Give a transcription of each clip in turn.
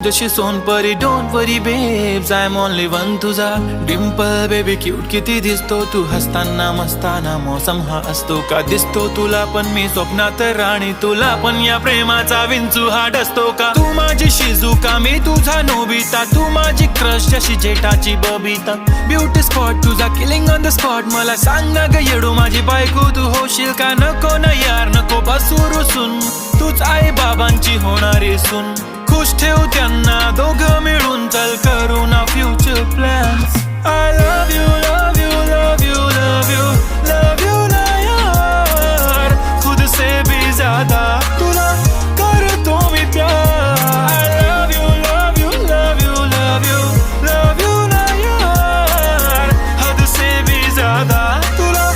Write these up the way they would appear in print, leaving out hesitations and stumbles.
जशी Sonpari don't worry babes I am only one तुझा dimple baby cute किती दिसतो तू हसताना मस्ताना मौसम हा असतो का दिसतो तुला पण मी स्वप्नात राणी तुला पण या प्रेमाचा विंचू हा डसतो का तू माझी शिजुका मी तुझा नोबिता तू माझी क्रश जशी जेठाची बबिता ब्युटी स्पॉट तुझा किलिंग ऑन द स्पॉट मला सांग ना ग येडू माझी बायको तू होशील का नको ना यार नको बसू रुसून तूच आई बाबांची होणारी सून खुश ठेव त्यांना दोघं मिळून चल करू ना future plans I love you love you love you love you love you ना यार खुद से भी ज्यादा तुला करतो मी प्यार I love you love you love you love you love you ना यार हद से भी ज्यादा तुला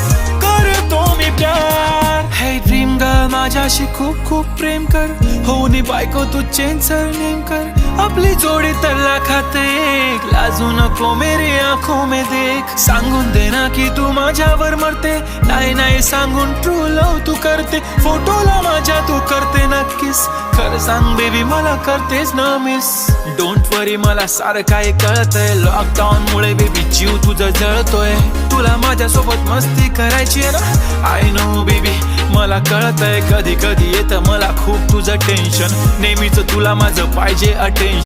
करतो मी प्यार हे ड्रीम गर्ल माझ्याशी खूप खूप प्रेम कर हो नी बायको तू चेंज सरनेम कर आपली जोडी तर लाखात एक लाजू नको मेरी आंखों में देख सांगून दे ना की तू माझ्यावर मरते नाही नाही सांगून ट्रू लव तू करते फोटोला माझ्या तू करते नक्कीच खरं सांग बेबी मला करतेस ना मिस डोंट वरी मला सारं काय कळतंय लॉकडाऊन मुळे बेबी जीव तुझा जळतोय तुला माझ्यासोबत मस्ती करायची ना आय नो बेबी मला कळतंय कधी कधी येतं मला खूप तुझं टेन्शन नेहमीच तुला माझं पाहिजे अटेन्शन